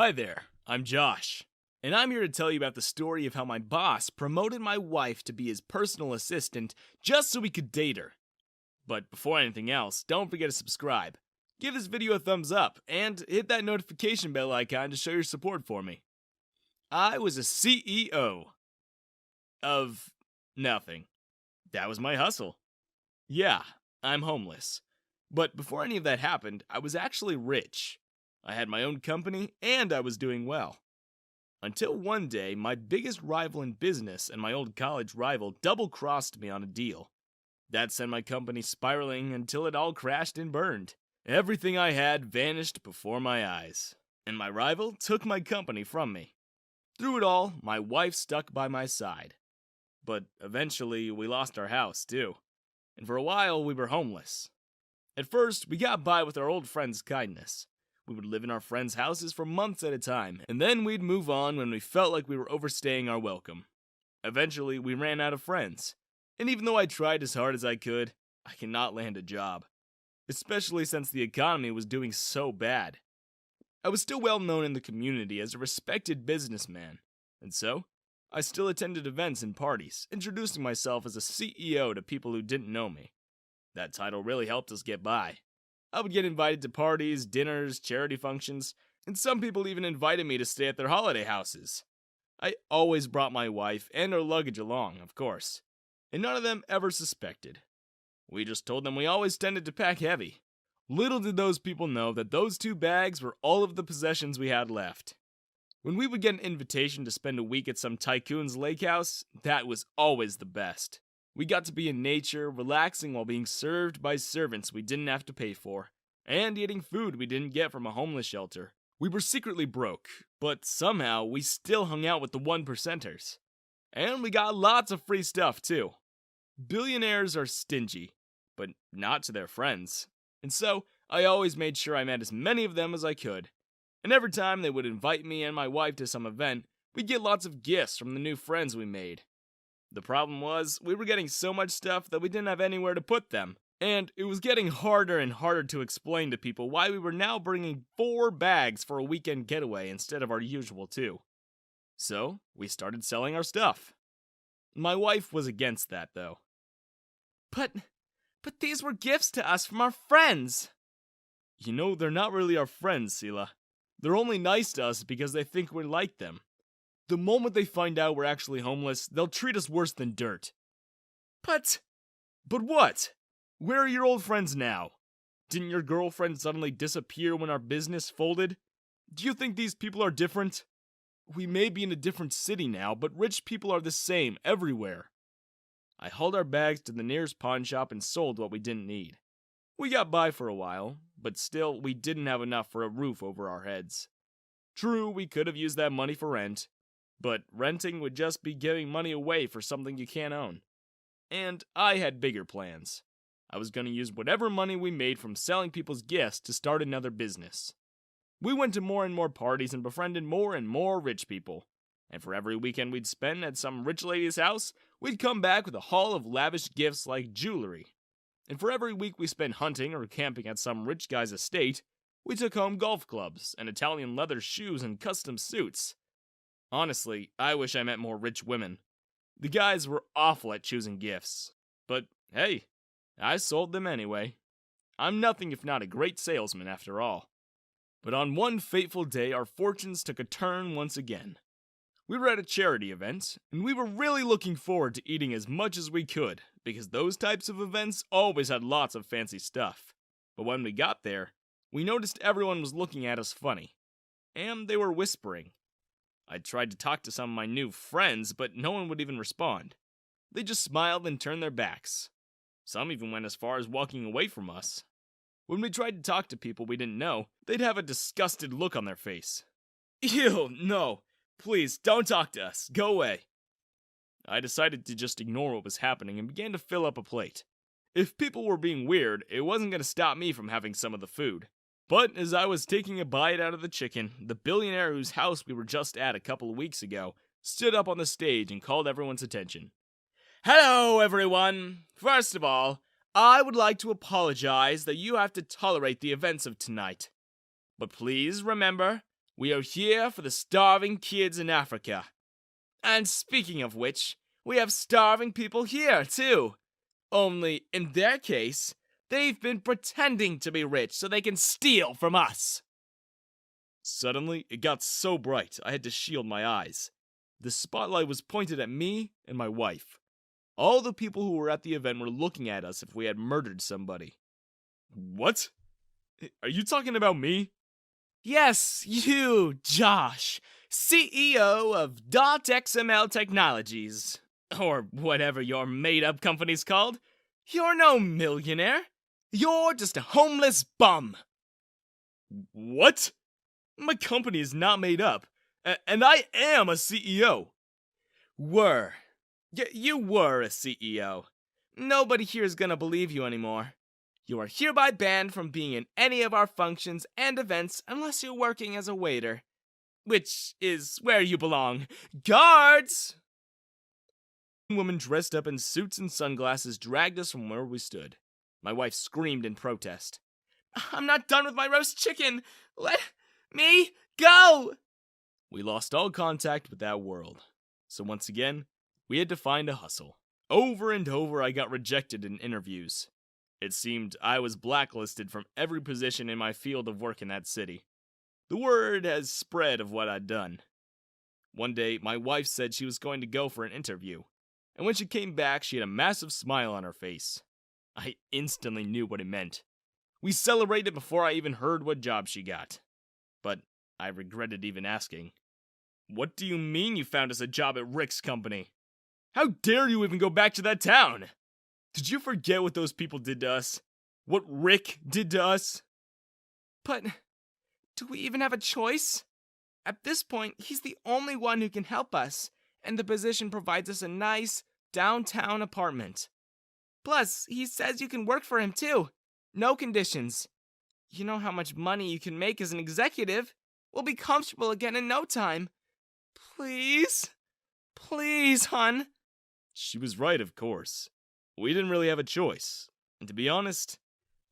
Hi there, I'm Josh, and I'm here to tell you about the story of how my boss promoted my wife to be his personal assistant just so we could date her. But before anything else, don't forget to subscribe, give this video a thumbs up, and hit that notification bell icon to show your support for me. I was a CEO of nothing. That was my hustle. Yeah, I'm homeless. But before any of that happened, I was actually rich. I had my own company, and I was doing well. Until one day, my biggest rival in business and my old college rival double-crossed me on a deal. That sent my company spiraling until it all crashed and burned. Everything I had vanished before my eyes, and my rival took my company from me. Through it all, my wife stuck by my side. But eventually, we lost our house, too. And for a while, we were homeless. At first, we got by with our old friend's kindness. We would live in our friends' houses for months at a time, and then we'd move on when we felt like we were overstaying our welcome. Eventually, we ran out of friends, and even though I tried as hard as I could, I cannot land a job, especially since the economy was doing so bad. I was still well known in the community as a respected businessman, and so, I still attended events and parties, introducing myself as a CEO to people who didn't know me. That title really helped us get by. I would get invited to parties, dinners, charity functions, and some people even invited me to stay at their holiday houses. I always brought my wife and her luggage along, of course, and none of them ever suspected. We just told them we always tended to pack heavy. Little did those people know that those 2 bags were all of the possessions we had left. When we would get an invitation to spend a week at some tycoon's lake house, that was always the best. We got to be in nature, relaxing while being served by servants we didn't have to pay for, and eating food we didn't get from a homeless shelter. We were secretly broke, but somehow we still hung out with the 1%ers. And we got lots of free stuff too. Billionaires are stingy, but not to their friends. And so, I always made sure I met as many of them as I could. And every time they would invite me and my wife to some event, we'd get lots of gifts from the new friends we made. The problem was, we were getting so much stuff that we didn't have anywhere to put them, and it was getting harder and harder to explain to people why we were now bringing 4 bags for a weekend getaway instead of our usual 2. So, we started selling our stuff. My wife was against that, though. But these were gifts to us from our friends. You know, they're not really our friends, Sela. They're only nice to us because they think we're like them. The moment they find out we're actually homeless, they'll treat us worse than dirt. But what? Where are your old friends now? Didn't your girlfriend suddenly disappear when our business folded? Do you think these people are different? We may be in a different city now, but rich people are the same everywhere. I hauled our bags to the nearest pawn shop and sold what we didn't need. We got by for a while, but still, we didn't have enough for a roof over our heads. True, we could have used that money for rent, but renting would just be giving money away for something you can't own. And I had bigger plans. I was going to use whatever money we made from selling people's gifts to start another business. We went to more and more parties and befriended more and more rich people. And for every weekend we'd spend at some rich lady's house, we'd come back with a haul of lavish gifts like jewelry. And for every week we spent hunting or camping at some rich guy's estate, we took home golf clubs and Italian leather shoes and custom suits. Honestly, I wish I met more rich women. The guys were awful at choosing gifts. But hey, I sold them anyway. I'm nothing if not a great salesman after all. But on one fateful day, our fortunes took a turn once again. We were at a charity event, and we were really looking forward to eating as much as we could, because those types of events always had lots of fancy stuff. But when we got there, we noticed everyone was looking at us funny. And they were whispering. I tried to talk to some of my new friends, but no one would even respond. They just smiled and turned their backs. Some even went as far as walking away from us. When we tried to talk to people we didn't know, they'd have a disgusted look on their face. Ew, no. Please, don't talk to us. Go away. I decided to just ignore what was happening and began to fill up a plate. If people were being weird, it wasn't going to stop me from having some of the food. But as I was taking a bite out of the chicken, the billionaire whose house we were just at a couple of weeks ago stood up on the stage and called everyone's attention. Hello, everyone! First of all, I would like to apologize that you have to tolerate the events of tonight. But please remember, We are here for the starving kids in Africa. And speaking of which, we have starving people here, too. Only, in their case, they've been pretending to be rich so they can steal from us. Suddenly, it got so bright I had to shield my eyes. The spotlight was pointed at me and my wife. All the people who were at the event were looking at us if we had murdered somebody. What? Are you talking about me? Yes, you, Josh, CEO of .xml Technologies. Or whatever your made-up company's called. You're no millionaire. You're just a homeless bum. What? My company is not made up, and I am a CEO. Were. You were a CEO. Nobody here is gonna believe you anymore. You are hereby banned from being in any of our functions and events unless you're working as a waiter. Which is where you belong. Guards! A woman dressed up in suits and sunglasses dragged us from where we stood. My wife screamed in protest. I'm not done with my roast chicken! Let me go! We lost all contact with that world. So once again, we had to find a hustle. Over and over I got rejected in interviews. It seemed I was blacklisted from every position in my field of work in that city. The word has spread of what I'd done. One day, my wife said she was going to go for an interview, and when she came back, she had a massive smile on her face. I instantly knew what it meant. We celebrated before I even heard what job she got. But I regretted even asking. What do you mean you found us a job at Rick's company? How dare you even go back to that town? Did you forget what those people did to us? What Rick did to us? But do we even have a choice? At this point, he's the only one who can help us, and the position provides us a nice, downtown apartment. Plus, he says you can work for him too. No conditions. You know how much money you can make as an executive. We'll be comfortable again in no time. Please? Please, hun. She was right, of course. We didn't really have a choice. And to be honest,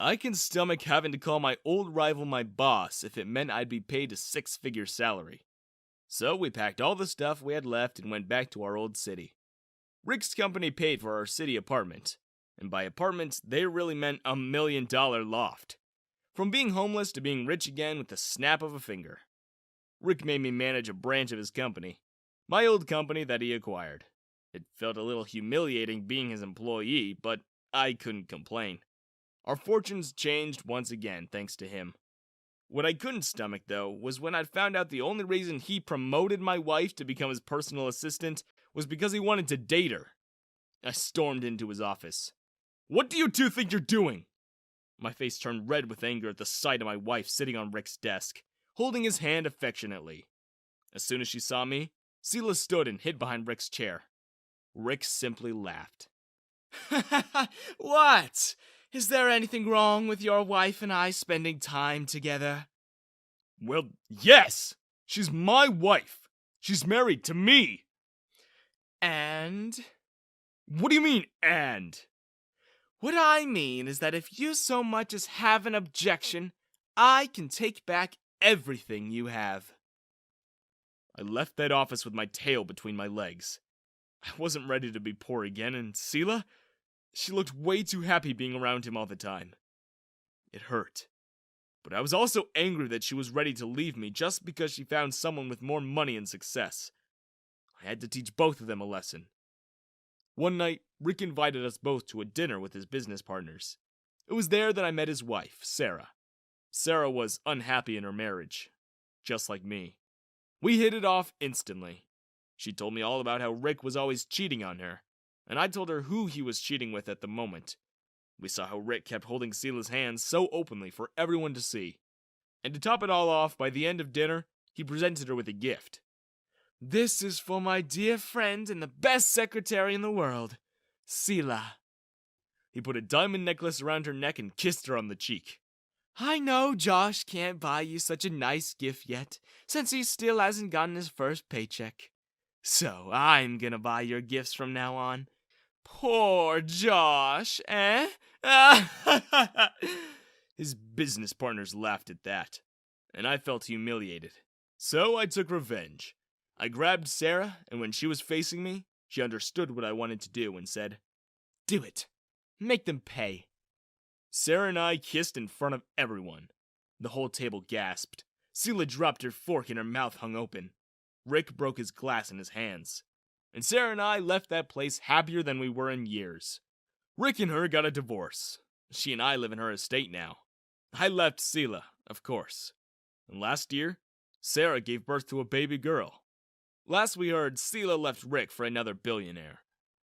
I can stomach having to call my old rival my boss if it meant I'd be paid a six-figure salary. So we packed all the stuff we had left and went back to our old city. Rick's company paid for our city apartment. And by apartment, they really meant $1 million loft. From being homeless to being rich again with the snap of a finger. Rick made me manage a branch of his company. My old company that he acquired. It felt a little humiliating being his employee, but I couldn't complain. Our fortunes changed once again thanks to him. What I couldn't stomach, though, was when I found out the only reason he promoted my wife to become his personal assistant was because he wanted to date her. I stormed into his office. What do you two think you're doing? My face turned red with anger at the sight of my wife sitting on Rick's desk, holding his hand affectionately. As soon as she saw me, Sela stood and hid behind Rick's chair. Rick simply laughed. What? Is there anything wrong with your wife and I spending time together? Well, yes! She's my wife! She's married to me! And? What do you mean, and? What I mean is that if you so much as have an objection, I can take back everything you have. I left that office with my tail between my legs. I wasn't ready to be poor again, and Sela? She looked way too happy being around him all the time. It hurt. But I was also angry that she was ready to leave me just because she found someone with more money and success. I had to teach both of them a lesson. One night, Rick invited us both to a dinner with his business partners. It was there that I met his wife, Sarah. Sarah was unhappy in her marriage, just like me. We hit it off instantly. She told me all about how Rick was always cheating on her, and I told her who he was cheating with at the moment. We saw how Rick kept holding Sela's hands so openly for everyone to see. And to top it all off, by the end of dinner, he presented her with a gift. This is for my dear friend and the best secretary in the world, Sela. He put a diamond necklace around her neck and kissed her on the cheek. I know Josh can't buy you such a nice gift yet, since he still hasn't gotten his first paycheck. So I'm gonna buy your gifts from now on. Poor Josh, eh? His business partners laughed at that, and I felt humiliated. So I took revenge. I grabbed Sarah, and when she was facing me, she understood what I wanted to do and said, "Do it. Make them pay." Sarah and I kissed in front of everyone. The whole table gasped. Sela dropped her fork and her mouth hung open. Rick broke his glass in his hands. And Sarah and I left that place happier than we were in years. Rick and her got a divorce. She and I live in her estate now. I left Sela, of course. And last year, Sarah gave birth to a baby girl. Last we heard, Sela left Rick for another billionaire.